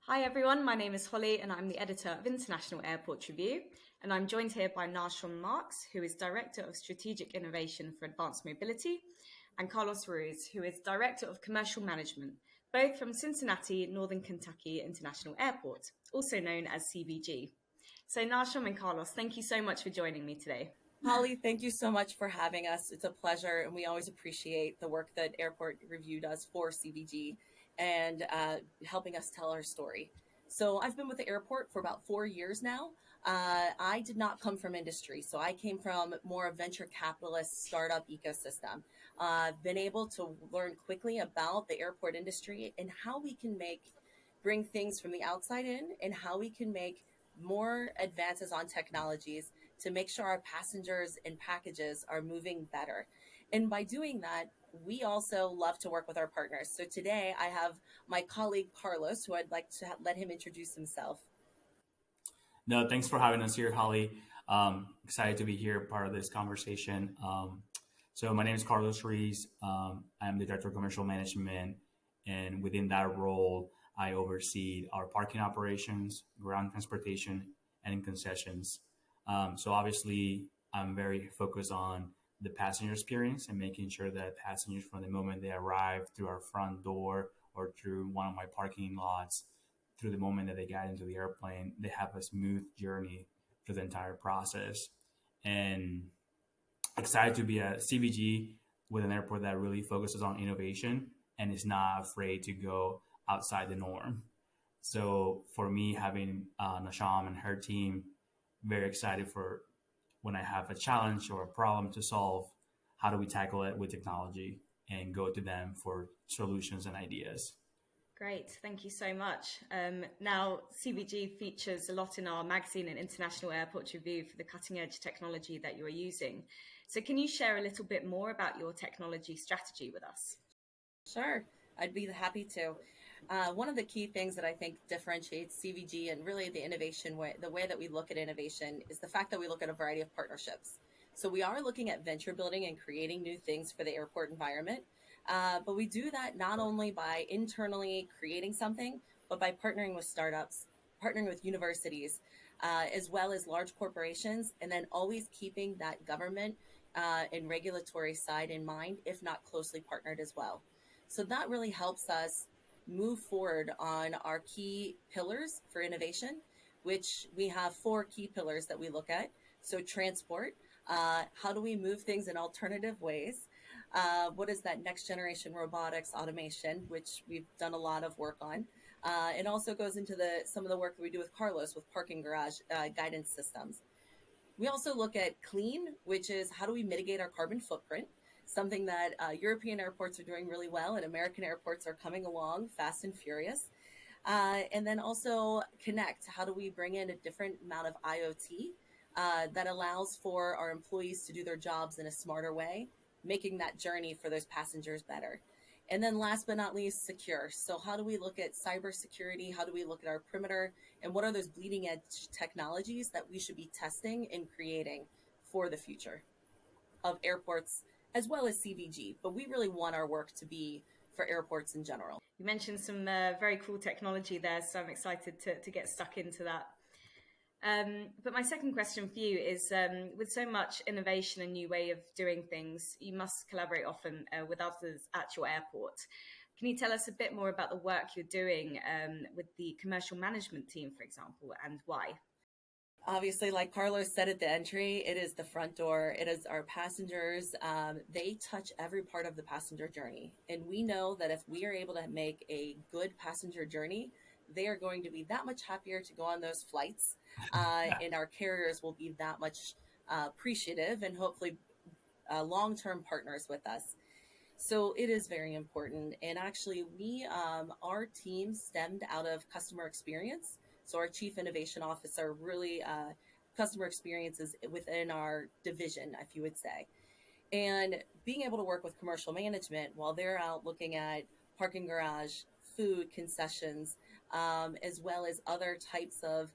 Hi everyone, my name is Holly and I'm the editor of International Airport Review, and I'm joined here by Naashom Marx, who is Director of Strategic Innovation for Advanced Mobility, and Calos Ruiz, who is Director of Commercial Management, both from Cincinnati, Northern Kentucky International Airport, also known as CVG. So Naashom and Calos, thank you so much for joining me today. Holly, thank you so much for having us. It's a pleasure, and we always appreciate the work that Airport Review does for CVG and helping us tell our story. So I've been with the airport for about 4 years now. I did not come from industry, so I came from more a venture capitalist startup ecosystem. I've been able to learn quickly about the airport industry and how we can bring things from the outside in and how we can make more advances on technologies to make sure our passengers and packages are moving better. And by doing that, we also love to work with our partners. So today I have my colleague Carlos, who I'd like to let him introduce himself. No, thanks for having us here, Holly. Excited to be here, part of this conversation. So my name is Carlos Ruiz. I am the Director of Commercial Management, and within that role, I oversee our parking operations, ground transportation, and concessions. So obviously, I'm very focused on the passenger experience and making sure that passengers, from the moment they arrive through our front door or through one of my parking lots, through the moment that they get into the airplane, they have a smooth journey through the entire process. And excited to be at CVG with an airport that really focuses on innovation and is not afraid to go outside the norm. So for me, having Naashom and her team, very excited for when I have a challenge or a problem to solve, how do we tackle it with technology and go to them for solutions and ideas. Great, thank you so much. Now, CVG features a lot in our magazine and International Airport Review for the cutting edge technology that you are using. So can you share a little bit more about your technology strategy with us? Sure, I'd be happy to. One of the key things that I think differentiates CVG and really the way that we look at innovation is the fact that we look at a variety of partnerships. So we are looking at venture building and creating new things for the airport environment. But we do that not only by internally creating something, but by partnering with startups, partnering with universities, as well as large corporations, and then always keeping that government and regulatory side in mind, if not closely partnered as well. So that really helps us move forward on our key pillars for innovation, which we have 4 key pillars that we look at. So transport, how do we move things in alternative ways? What is that next generation robotics automation, which we've done a lot of work on. It also goes into some of the work that we do with Carlos with parking garage guidance systems. We also look at clean, which is how do we mitigate our carbon footprint, something that European airports are doing really well and American airports are coming along fast and furious. And then also connect, how do we bring in a different amount of IoT that allows for our employees to do their jobs in a smarter way, making that journey for those passengers better. And then last but not least, secure. So how do we look at cybersecurity? How do we look at our perimeter? And what are those bleeding edge technologies that we should be testing and creating for the future of airports as well as CVG? But we really want our work to be for airports in general. You mentioned some very cool technology there, so I'm excited to get stuck into that. But my second question for you is, with so much innovation and new way of doing things, you must collaborate often with others at your airport. Can you tell us a bit more about the work you're doing with the commercial management team, for example, and why? Obviously, like Carlos said at the entry, it is the front door. It is our passengers. They touch every part of the passenger journey. And we know that if we are able to make a good passenger journey, they are going to be that much happier to go on those flights. And our carriers will be that much appreciative and hopefully long-term partners with us. So it is very important. And actually, our team stemmed out of customer experience. So our chief innovation officer really customer experiences within our division, if you would say. And being able to work with commercial management while they're out looking at parking garage, food concessions, as well as other types of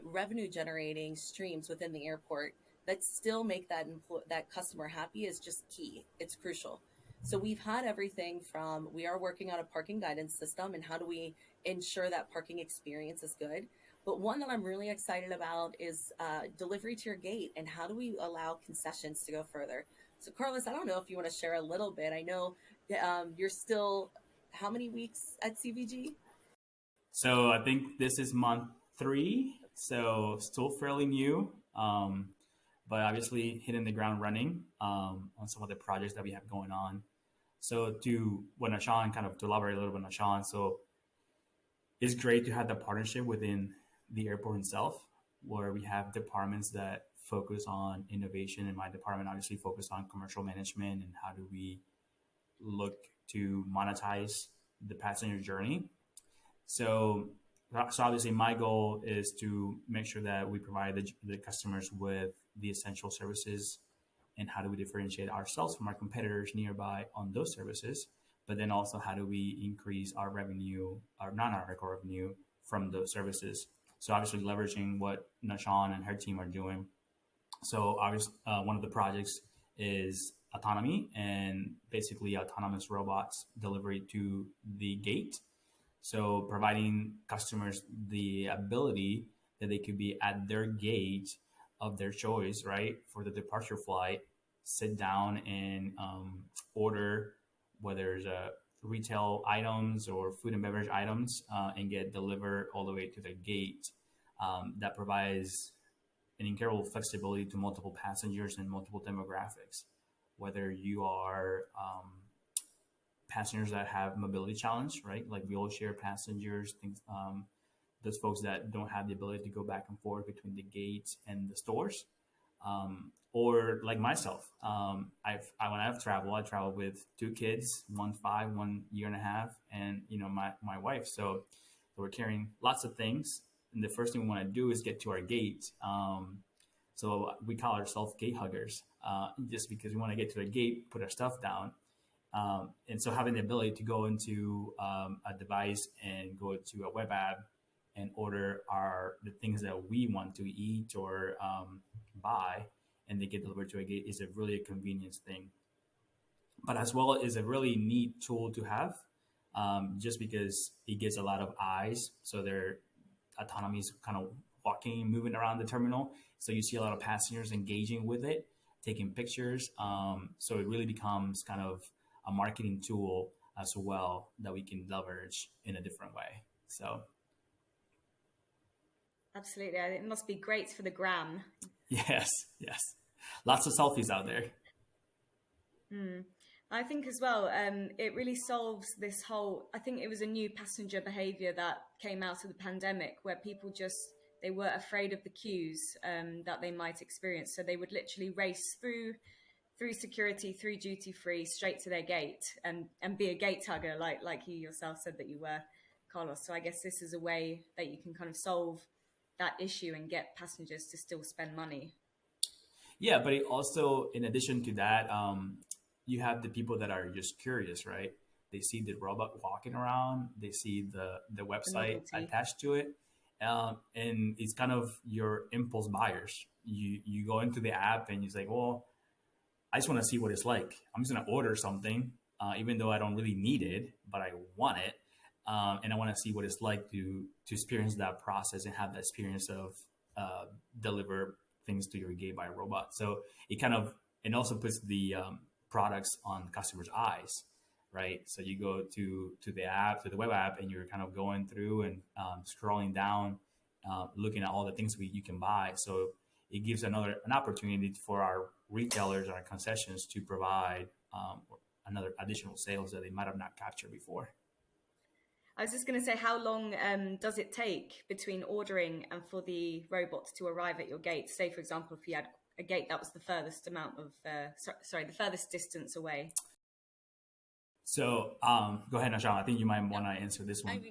revenue generating streams within the airport that still make that customer happy is just key. It's crucial. So we've had everything from, we are working on a parking guidance system and how do we ensure that parking experience is good. But one that I'm really excited about is delivery to your gate, and how do we allow concessions to go further. So Carlos, I don't know if you want to share a little bit. I know you're still, how many weeks at CVG? So I think this is month 3, so still fairly new, but obviously hitting the ground running on some of the projects that we have going on. So to what Naashom, kind of to elaborate a little bit on Naashom, so it's great to have the partnership within the airport itself, where we have departments that focus on innovation, and my department obviously focus on commercial management and how do we look to monetize the passenger journey. So obviously my goal is to make sure that we provide the customers with the essential services, and how do we differentiate ourselves from our competitors nearby on those services, but then also how do we increase our revenue, our non-aeronautical revenue from those services. So obviously leveraging what Naashom and her team are doing. So obviously one of the projects is autonomy, and basically autonomous robots delivery to the gate. So providing customers the ability that they could be at their gate of their choice, right, for the departure flight, sit down and order whether it's retail items or food and beverage items, and get delivered all the way to the gate. That provides an incredible flexibility to multiple passengers and multiple demographics, whether you are passengers that have mobility challenge, right? Like wheelchair passengers, things, those folks that don't have the ability to go back and forth between the gates and the stores, or like myself. When I've traveled, I traveled with 2 kids, 1 5, 1 year and a half, and my wife. So we're carrying lots of things, and the first thing we want to do is get to our gate. So we call ourselves gate huggers, just because we want to get to the gate, put our stuff down. And so having the ability to go into a device and go to a web app and order the things that we want to eat or buy, and they get delivered to a gate, is a convenience thing. But as well is a really neat tool to have, just because it gets a lot of eyes. So their autonomy is kind of walking, moving around the terminal. So you see a lot of passengers engaging with it, taking pictures. So it really becomes kind of a marketing tool as well that we can leverage in a different way. So absolutely, it must be great for the gram. Yes, lots of selfies out there. I think as well, it really solves this whole, I think it was a new passenger behavior that came out of the pandemic, where people they were afraid of the queues that they might experience. So they would literally race through security, through duty free, straight to their gate, and be a gate hugger, like you yourself said that you were, Carlos. So I guess this is a way that you can kind of solve that issue and get passengers to still spend money. Yeah, but it also, in addition to that, you have the people that are just curious, right? They see the robot walking around, they see the website attached to it, and it's kind of your impulse buyers. You go into the app and you're like, well, I just want to see what it's like. I'm just going to order something, even though I don't really need it, but I want it. And I want to see what it's like to experience that process and have that experience of deliver things to your gate by a robot. So it also puts the products on customers' eyes, right? So you go to the web app, and you're kind of going through and scrolling down, looking at all the things you can buy. So it gives an opportunity for our retailers and our concessions to provide another additional sales that they might have not captured before. I was just going to say, how long does it take between ordering and for the robot to arrive at your gate? Say, for example, if you had a gate that was the furthest the furthest distance away. So go ahead, Naashom. I think you might want to answer this one.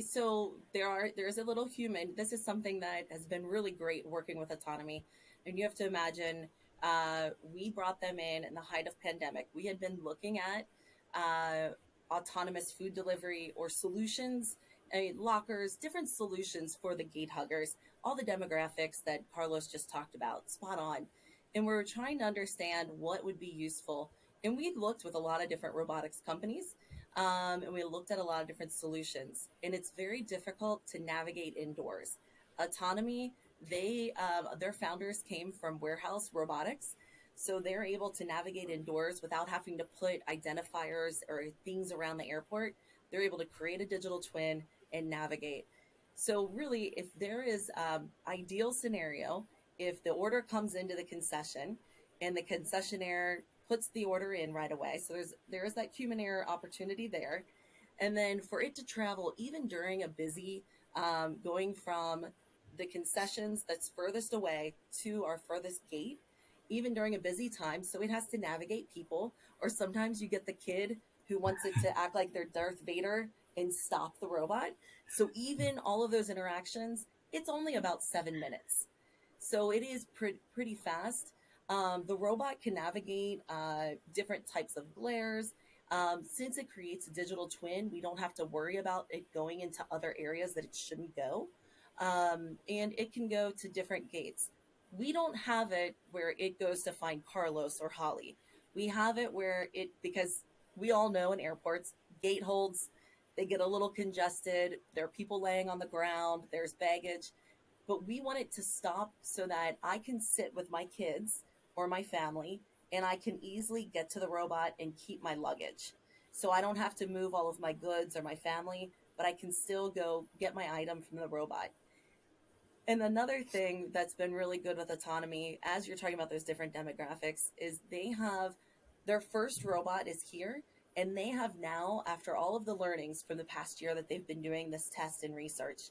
So there's a little human. This is something that has been really great working with autonomy. And you have to imagine, we brought them in the height of pandemic. We had been looking at autonomous food delivery or solutions, lockers, different solutions for the gate huggers, all the demographics that Carlos just talked about, spot on. And we're trying to understand what would be useful. And we looked with a lot of different robotics companies, and we looked at a lot of different solutions. And it's very difficult to navigate indoors. Autonomy, their founders came from warehouse robotics, so they're able to navigate indoors without having to put identifiers or things around the airport. They're able to create a digital twin and navigate. So really, if there is ideal scenario, if the order comes into the concession and the concessionaire puts the order in right away, so there is that human error opportunity there, and then for it to travel even during a busy, going from the concessions that's furthest away to our furthest gate, even during a busy time, so it has to navigate people, or sometimes you get the kid who wants it to act like they're Darth Vader and stop the robot. So even all of those interactions, it's only about 7 minutes. So it is pretty fast. The robot can navigate different types of glares. Since it creates a digital twin, we don't have to worry about it going into other areas that it shouldn't go. And it can go to different gates. We don't have it where it goes to find Carlos or Holly. We have it where because we all know in airports, gate holds, they get a little congested. There are people laying on the ground. There's baggage. But we want it to stop so that I can sit with my kids or my family and I can easily get to the robot and keep my luggage. So I don't have to move all of my goods or my family, but I can still go get my item from the robot. And another thing that's been really good with autonomy, as you're talking about those different demographics, is they have their first robot is here. And they have now, after all of the learnings from the past year that they've been doing this test and research,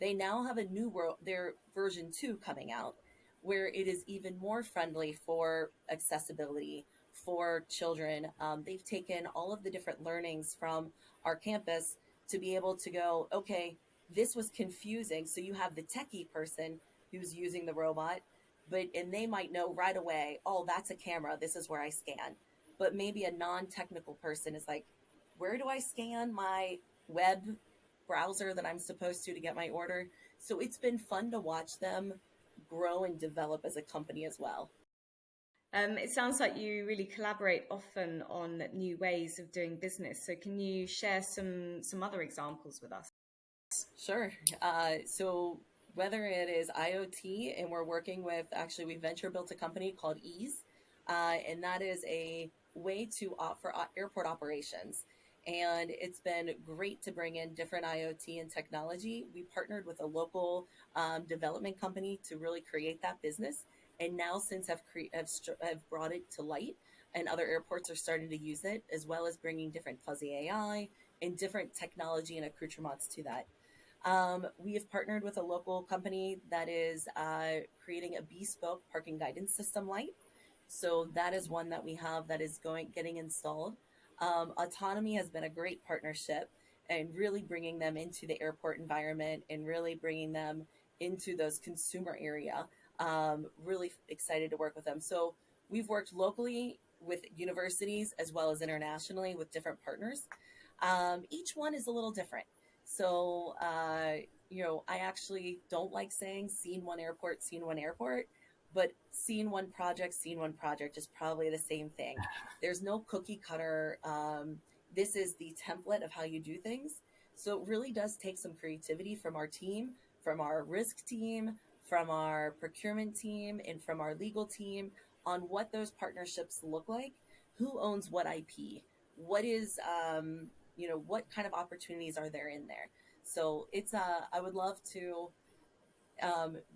they now have a new their version 2 coming out, where it is even more friendly for accessibility for children. They've taken all of the different learnings from our campus to be able to go, okay, this was confusing. So you have the techie person who's using the robot, and they might know right away, oh, that's a camera. This is where I scan. But maybe a non-technical person is like, where do I scan my web browser that I'm supposed to get my order? So it's been fun to watch them grow and develop as a company as well. It sounds like you really collaborate often on new ways of doing business. So can you share some other examples with us? Sure. So whether it is IoT, and we're working with, actually, we venture built a company called Ease, and that is a way to for airport operations. And it's been great to bring in different IoT and technology. We partnered with a local development company to really create that business. And now since have brought it to light, and other airports are starting to use it, as well as bringing different fuzzy AI and different technology and accoutrements to that. We have partnered with a local company that is creating a bespoke parking guidance system light. So that is one that we have that is getting installed. Autonomy has been a great partnership, and really bringing them into the airport environment and really bringing them into those consumer area. Really excited to work with them. So we've worked locally with universities as well as internationally with different partners. Each one is a little different. So, I actually don't like saying seen one airport, but scene one project is probably the same thing. There's no cookie cutter. This is the template of how you do things. So it really does take some creativity from our team, from our risk team, from our procurement team, and from our legal team on what those partnerships look like, who owns what IP, what is, what kind of opportunities are there in there. So it's, I would love to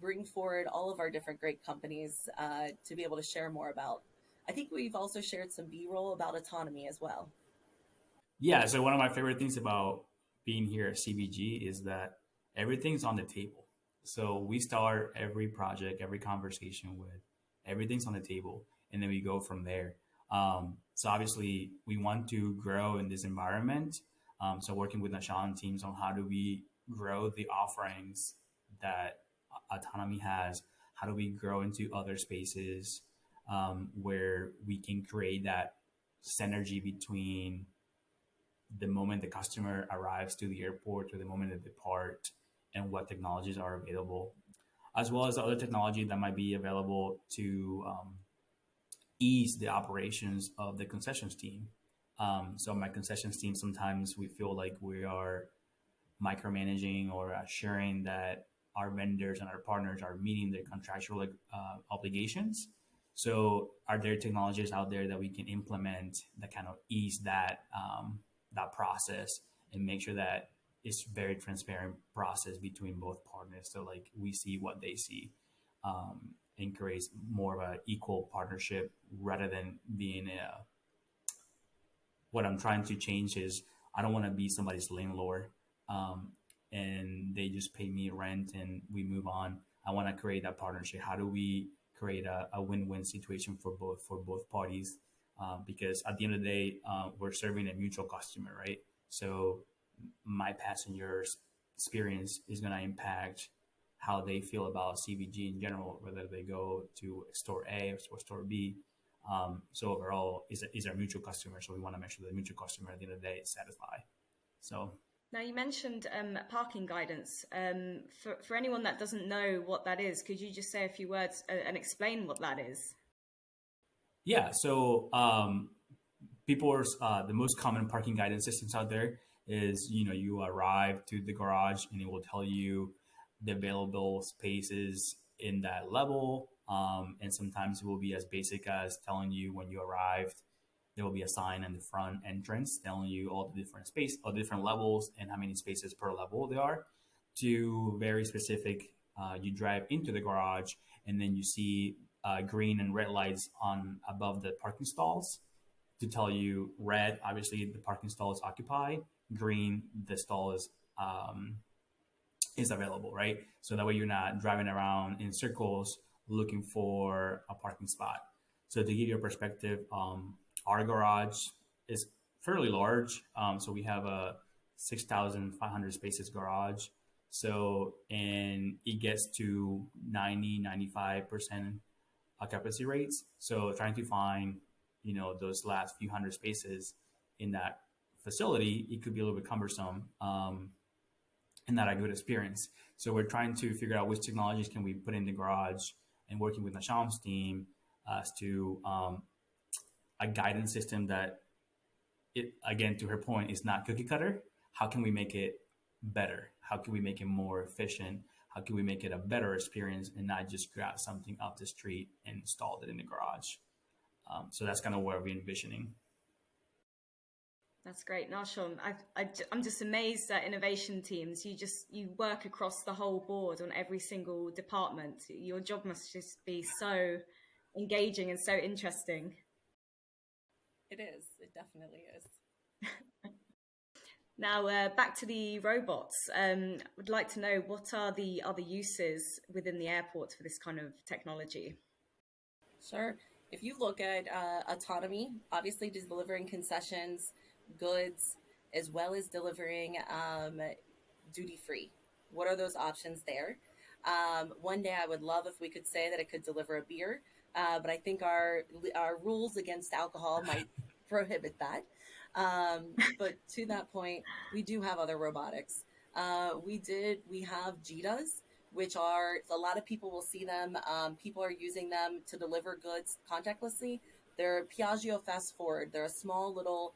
bring forward all of our different great companies to be able to share more about. I think we've also shared some B-roll about autonomy as well. Yeah, so one of my favorite things about being here at CVG is that everything's on the table. So we start every project, every conversation with everything's on the table, and then we go from there. So obviously we want to grow in this environment. So working with Naashom teams on how do we grow the offerings that autonomy has, how do we grow into other spaces where we can create that synergy between the moment the customer arrives to the airport to the moment they depart, and what technologies are available, as well as the other technology that might be available to ease the operations of the concessions team. So my concessions team, sometimes we feel like we are micromanaging or assuring that our vendors and our partners are meeting their contractual obligations. So are there technologies out there that we can implement that kind of ease that process and make sure that it's very transparent process between both partners? So like we see what they see, and creates more of an equal partnership rather than being what I'm trying to change is I don't want to be somebody's landlord, and they just pay me rent and we move on. I want to create that partnership. How do we create a win-win situation for both parties? Because at the end of the day, we're serving a mutual customer, right? So my passenger's experience is going to impact how they feel about CVG in general, whether they go to store A or store B. So overall, is our mutual customer. So we want to make sure the mutual customer at the end of the day is satisfied. So now you mentioned parking guidance. For anyone that doesn't know what that is, could you just say a few words and explain what that is? Yeah. So the most common parking guidance systems out there is, you arrive to the garage and it will tell you the available spaces in that level. And sometimes it will be as basic as telling you when you arrived, there will be a sign in the front entrance telling you all the different levels and how many spaces per level there are, to very specific. You drive into the garage and then you see green and red lights on above the parking stalls to tell you red, obviously the parking stall is occupied, green, the stall is available, right? So that way you're not driving around in circles looking for a parking spot. So to give you a perspective, our garage is fairly large. So we have a 6,500 spaces garage. So, and it gets to 95% occupancy rates. So trying to find, those last few hundred spaces in that facility, it could be a little bit cumbersome. And not a good experience. So we're trying to figure out which technologies can we put in the garage, and working with Naashom's team as to a guidance system that, again, to her point, is not cookie cutter. How can we make it better? How can we make it more efficient? How can we make it a better experience and not just grab something off the street and install it in the garage? So that's kind of what we're envisioning. That's great, Naashom. I'm just amazed at innovation teams. You work across the whole board on every single department. Your job must just be so engaging and so interesting. It is. It definitely is. Now, back to the robots. Would like to know, what are the other uses within the airport for this kind of technology? Sure. If you look at autonomy, obviously delivering concessions, goods, as well as delivering duty free. What are those options there? One day I would love if we could say that it could deliver a beer, but I think our rules against alcohol might prohibit that. But to that point, we do have other robotics. We have JITAs, which are, a lot of people will see them. People are using them to deliver goods contactlessly. They're Piaggio Fast Forward. They're a small little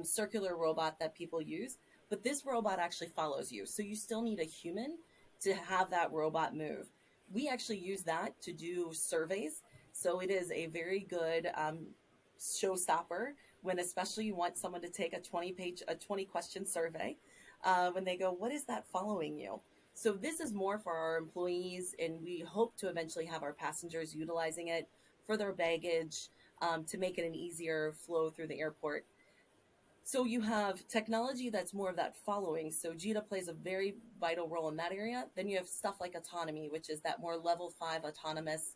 circular robot that people use, but this robot actually follows you. So you still need a human to have that robot move. We actually use that to do surveys. So it is a very good showstopper when especially you want someone to take a 20 question survey, when they go, what is that following you? So this is more for our employees, and we hope to eventually have our passengers utilizing it for their baggage, to make it an easier flow through the airport. So you have technology that's more of that following. So JITA plays a very vital role in that area. Then you have stuff like autonomy, which is that more level 5 autonomous,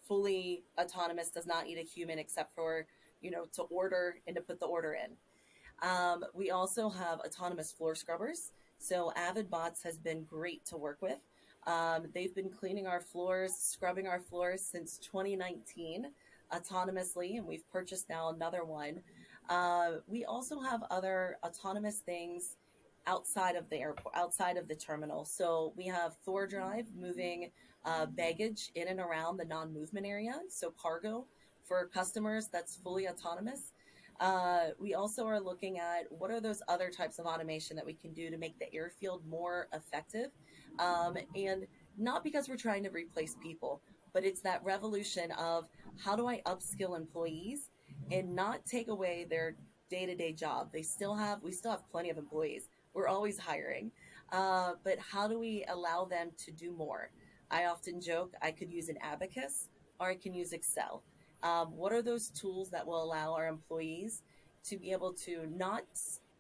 fully autonomous, does not need a human except for, to order and to put the order in. We also have autonomous floor scrubbers. So AvidBots has been great to work with. They've been cleaning our floors, scrubbing our floors since 2019 autonomously, and we've purchased now another one. We also have other autonomous things outside of the airport, outside of the terminal. So we have Thor Drive moving baggage in and around the non-movement area, so cargo For customers, that's fully autonomous. We also are looking at what are those other types of automation that we can do to make the airfield more effective. And not because we're trying to replace people, but it's that revolution of how do I upskill employees and not take away their day-to-day job. We still have plenty of employees. We're always hiring. But how do we allow them to do more? I often joke I could use an abacus or I can use Excel. What are those tools that will allow our employees to be able to not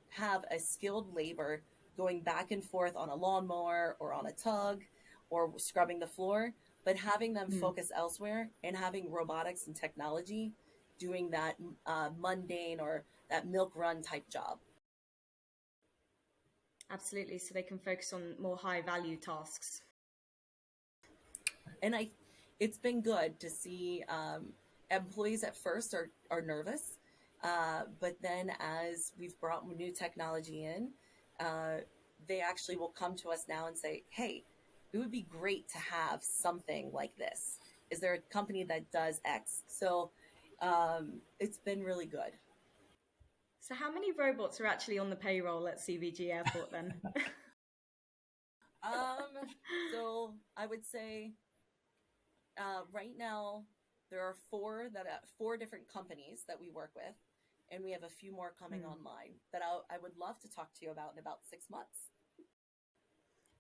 have a skilled labor going back and forth on a lawnmower or on a tug or scrubbing the floor, but having them focus elsewhere and having robotics and technology doing that mundane or that milk run type job. Absolutely. So they can focus on more high value tasks. And it's been good to see employees at first are nervous, but then as we've brought new technology in, they actually will come to us now and say, hey, it would be great to have something like this. Is there a company that does X? So it's been really good. So how many robots are actually on the payroll at CVG Airport then? So I would say right now there are four different companies that we work with, and we have a few more coming online that I would love to talk to you about in about 6 months.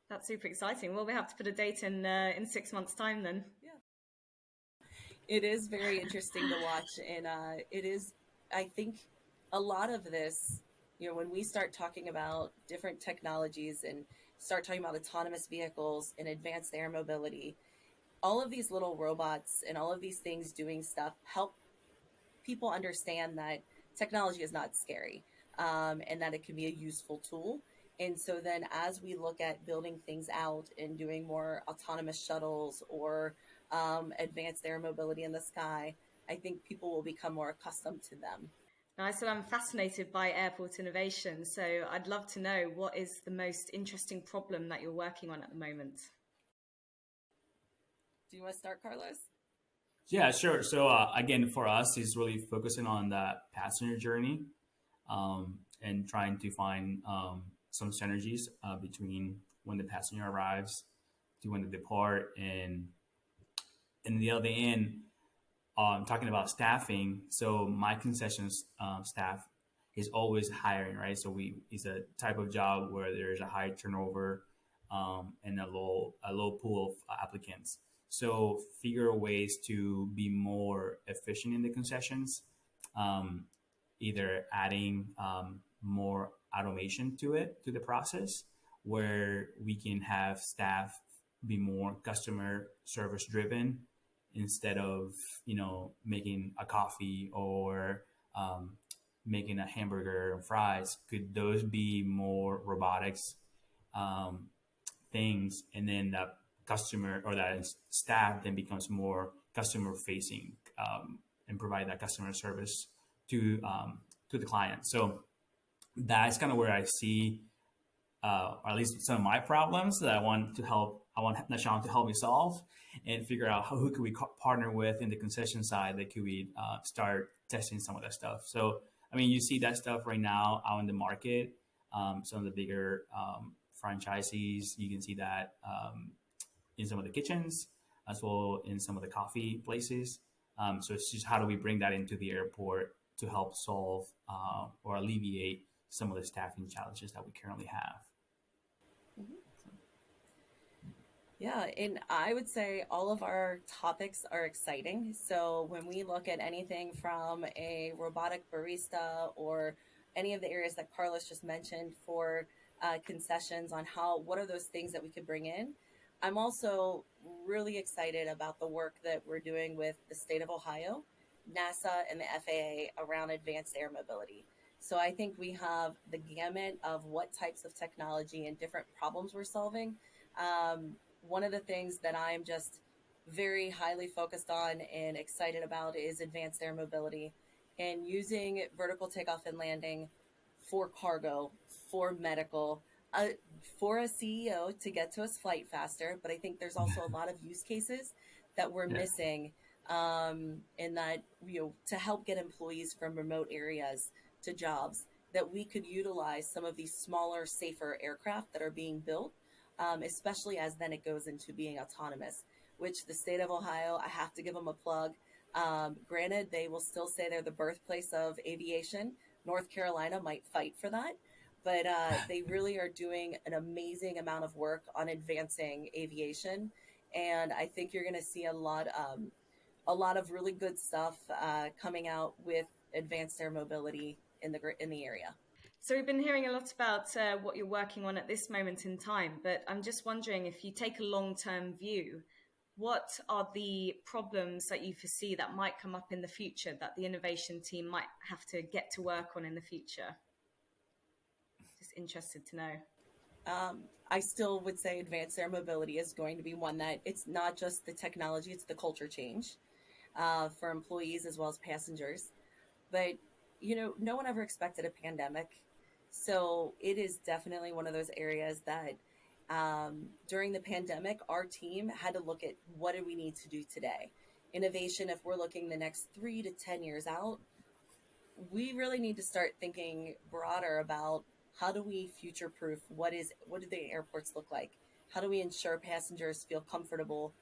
That's super exciting. Well, we have to put a date in 6 months' time then. Yeah. It is very interesting to watch, and it is, I think, a lot of this, when we start talking about different technologies and start talking about autonomous vehicles and advanced air mobility, all of these little robots and all of these things doing stuff help people understand that technology is not scary, and that it can be a useful tool. And so then as we look at building things out and doing more autonomous shuttles or advanced air mobility in the sky, I think people will become more accustomed to them. Now, I said I'm fascinated by airport innovation, so I'd love to know what is the most interesting problem that you're working on at the moment. Do you want to start, Carlos? Yeah, sure. So again, for us, it's really focusing on that passenger journey and trying to find some synergies between when the passenger arrives to when they depart. And in the other end, talking about staffing. So my concessions staff is always hiring, right? So it's a type of job where there's a high turnover and a low pool of applicants. So figure ways to be more efficient in the concessions, either adding more automation to the process, where we can have staff be more customer service driven instead of making a coffee or making a hamburger and fries. Could those be more robotics things, and then that customer or that staff then becomes more customer facing and provide that customer service to the client. So that's kind of where I see, or at least some of my problems that I want Naashom to help me solve and figure out who could we partner with in the concession side that could we start testing some of that stuff. So, I mean, you see that stuff right now out in the market. Some of the bigger franchisees, you can see that in some of the kitchens, as well in some of the coffee places. So it's just how do we bring that into the airport to help solve or alleviate some of the staffing challenges that we currently have. Mm-hmm. Yeah, and I would say all of our topics are exciting. So when we look at anything from a robotic barista or any of the areas that Carlos just mentioned for concessions on what are those things that we could bring in, I'm also really excited about the work that we're doing with the state of Ohio, NASA, and the FAA around advanced air mobility. So I think we have the gamut of what types of technology and different problems we're solving. One of the things that I'm just very highly focused on and excited about is advanced air mobility and using vertical takeoff and landing for cargo, for medical, for a CEO to get to his flight faster. But I think there's also a lot of use cases that we're missing and that, to help get employees from remote areas to jobs, that we could utilize some of these smaller, safer aircraft that are being built, especially as then it goes into being autonomous, which the state of Ohio, I have to give them a plug. Granted, they will still say they're the birthplace of aviation. North Carolina might fight for that, but they really are doing an amazing amount of work on advancing aviation. And I think you're going to see a lot of really good stuff coming out with advanced air mobility in the area. So we've been hearing a lot about what you're working on at this moment in time, but I'm just wondering, if you take a long-term view, what are the problems that you foresee that might come up in the future that the innovation team might have to get to work on in the future? Just interested to know. I still would say advanced air mobility is going to be one that it's not just the technology, it's the culture change for employees as well as passengers. But, no one ever expected a pandemic. So it is definitely one of those areas that during the pandemic, our team had to look at what do we need to do today. Innovation, if we're looking the next 3 to 10 years out, we really need to start thinking broader about how do we future proof what do the airports look like? How do we ensure passengers feel comfortable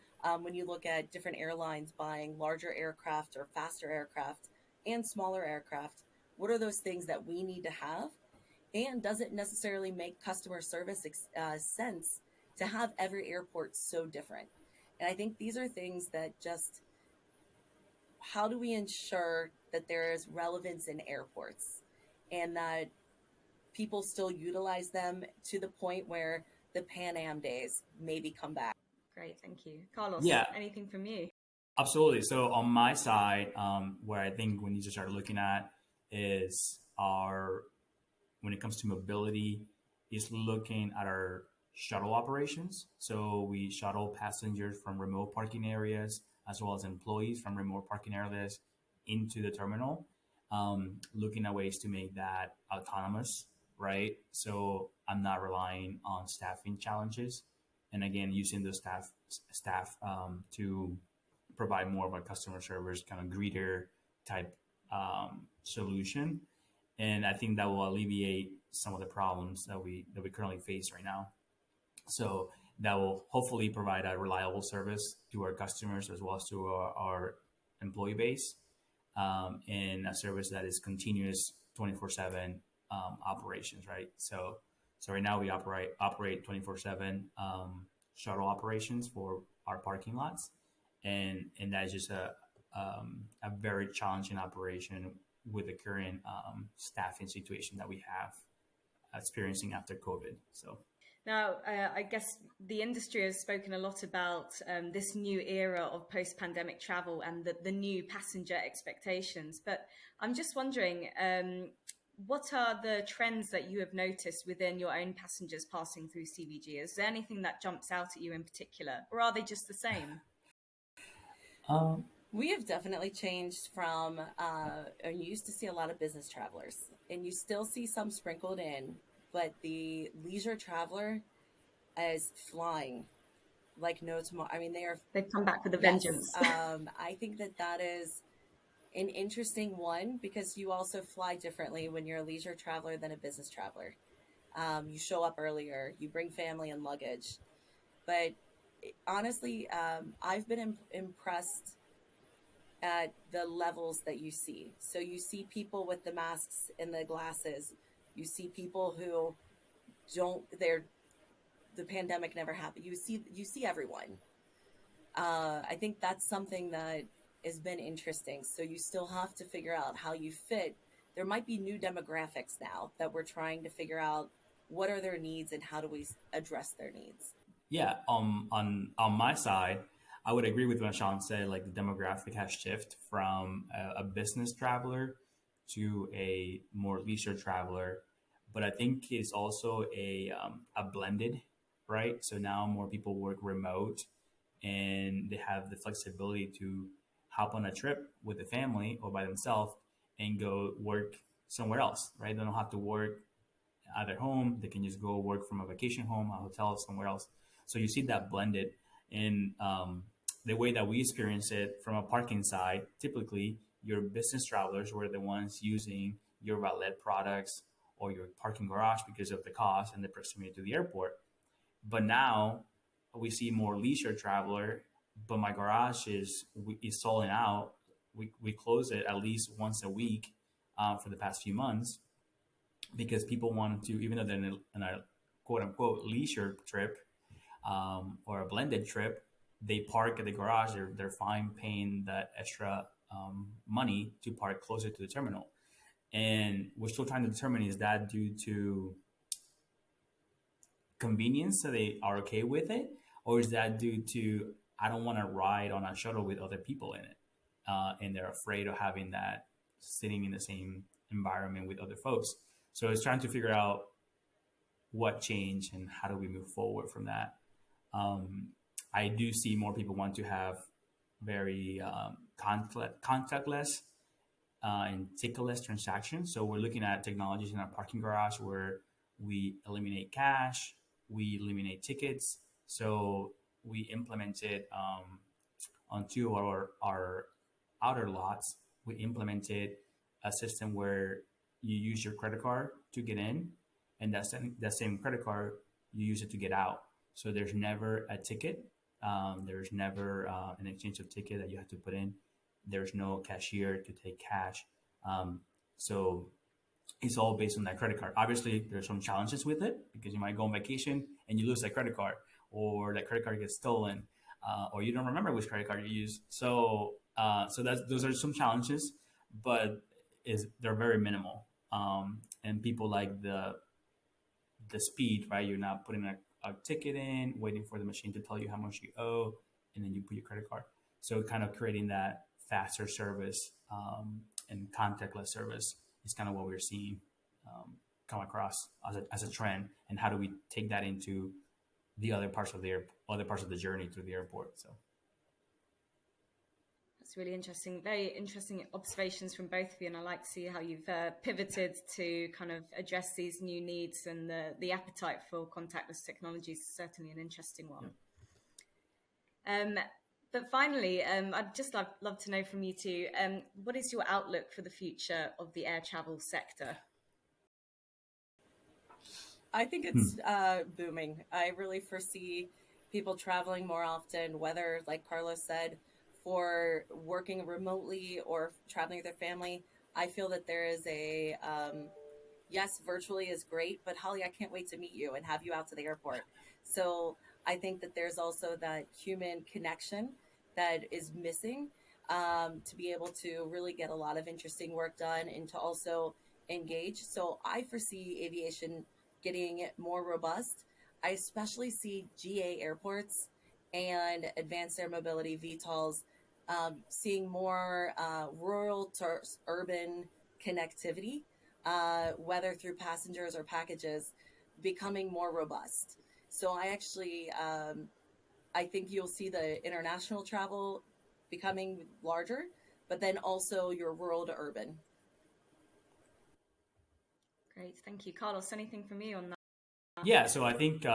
when you look at different airlines buying larger aircraft or faster aircraft and smaller aircraft? What are those things that we need to have? And does it necessarily make customer service sense to have every airport so different? And I think these are things that just, how do we ensure that there is relevance in airports and that people still utilize them to the point where the Pan Am days maybe come back? Great, thank you. Carlos, Yeah, anything from you? absolutely. So on my side, where I think we need to start looking at is when it comes to mobility, is looking at our shuttle operations. So we shuttle passengers from remote parking areas as well as employees from remote parking areas into the terminal, looking at ways to make that autonomous, right? So I'm not relying on staffing challenges. And again, using the staff to provide more of a customer service kind of greeter type solution. And I think that will alleviate some of the problems that we currently face right now. So that will hopefully provide a reliable service to our customers as well as to our employee base, and a service that is continuous 24/7 operations, right? So right now we operate 24/7 shuttle operations for our parking lots, and that is just a very challenging operation with the current staffing situation that we have experiencing after COVID. So now, I guess the industry has spoken a lot about this new era of post-pandemic travel and the new passenger expectations. But I'm just wondering, what are the trends that you have noticed within your own passengers passing through CVG? Is there anything that jumps out at you in particular, or are they just the same? We have definitely changed from, you used to see a lot of business travelers, and you still see some sprinkled in, but the leisure traveler is flying like no tomorrow. I mean, They've come back with a yes, vengeance. I think that is an interesting one because you also fly differently when you're a leisure traveler than a business traveler. You show up earlier, you bring family and luggage, but honestly, I've been impressed at the levels that you see. So you see people with the masks and the glasses. You see people who the pandemic never happened. You see everyone. I think that's something that has been interesting. So you still have to figure out how you fit. There might be new demographics now that we're trying to figure out what are their needs and how do we address their needs. yeah, on my side, I would agree with what Sean said. Like the demographic has shifted from a business traveler to a more leisure traveler, but I think it's also a blended, right? So now more people work remote, and they have the flexibility to hop on a trip with a family or by themselves and go work somewhere else, right? They don't have to work at their home. They can just go work from a vacation home, a hotel, somewhere else. So you see that blended. And the way that we experience it from a parking side, typically your business travelers were the ones using your valet products or your parking garage because of the cost and the proximity to the airport. But now we see more leisure traveler, but my garage is selling out. We close it at least once a week for the past few months because people want to, even though they're in a quote unquote leisure trip or a blended trip, they park at the garage. They're fine paying that extra money to park closer to the terminal. And we're still trying to determine, is that due to convenience, so they are okay with it, or is that due to, I don't want to ride on a shuttle with other people in it, and they're afraid of having that sitting in the same environment with other folks. So it's trying to figure out what changed and how do we move forward from that. I do see more people want to have very contactless and ticketless transactions. So we're looking at technologies in our parking garage where we eliminate cash, we eliminate tickets. So we implemented on two of our outer lots, we implemented a system where you use your credit card to get in, and that same credit card, you use it to get out. So there's never a ticket. There's never an exchange of ticket that you have to put in. There's no cashier to take cash. So it's all based on that credit card. Obviously, there's some challenges with it because you might go on vacation and you lose that credit card, or that credit card gets stolen, or you don't remember which credit card you used. So those are some challenges, but they're very minimal. And people like the speed, right? You're not putting a ticket in, waiting for the machine to tell you how much you owe, and then you put your credit card. So kind of creating that faster service and contactless service is kind of what we're seeing come across as a trend. And how do we take that into the other parts of the journey through the airport? So that's really interesting. Very interesting observations from both of you, and I like to see how you've pivoted to kind of address these new needs, and the appetite for contactless technologies is certainly an interesting one. Yeah. But finally, I'd just love to know from you two, what is your outlook for the future of the air travel sector? I think it's booming. I really foresee people traveling more often, whether, like Carlos said, for working remotely or traveling with their family. I feel that there is yes, virtually is great, but Holly, I can't wait to meet you and have you out to the airport. So I think that there's also that human connection that is missing to be able to really get a lot of interesting work done and to also engage. So I foresee aviation getting more robust. I especially see GA airports and advanced air mobility VTOLs seeing more rural to urban connectivity, whether through passengers or packages, becoming more robust. So I actually, I think you'll see the international travel becoming larger, but then also your rural to urban. Great, thank you. Carlos, anything from you on that? Yeah, so I think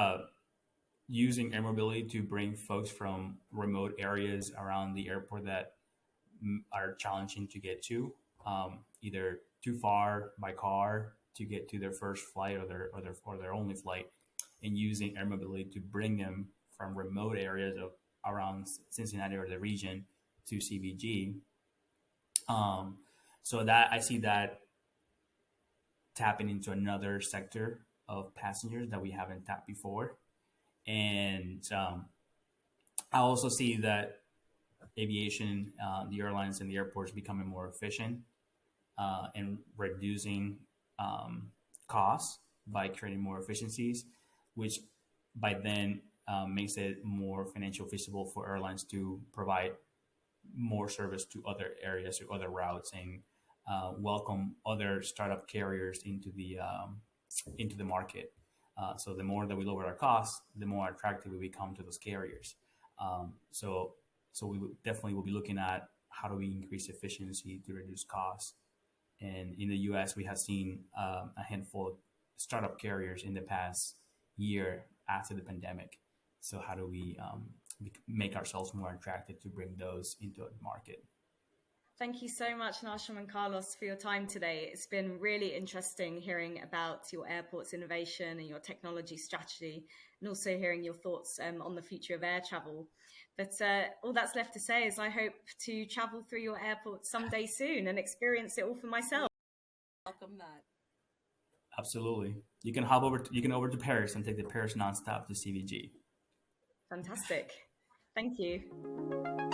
using air mobility to bring folks from remote areas around the airport that are challenging to get to, either too far by car to get to their first flight or their only flight, and using air mobility to bring them from remote areas of around Cincinnati or the region to CVG. So that I see that tapping into another sector of passengers that we haven't tapped before. And I also see that aviation, the airlines and the airports becoming more efficient and reducing costs by creating more efficiencies, which by then makes it more financially feasible for airlines to provide more service to other areas or other routes, and welcome other startup carriers into the market. So the more that we lower our costs, the more attractive we become to those carriers. So we definitely will be looking at how do we increase efficiency to reduce costs. And in the U.S., we have seen a handful of startup carriers in the past year after the pandemic. So how do we make ourselves more attractive to bring those into the market. Thank you so much, Naashom and Calos, for your time today. It's been really interesting hearing about your airport's innovation and your technology strategy, and also hearing your thoughts on the future of air travel. But all that's left to say is I hope to travel through your airport someday soon and experience it all for myself. Welcome that. Absolutely. You can hop over to Paris and take the Paris nonstop to CVG. Fantastic. Thank you.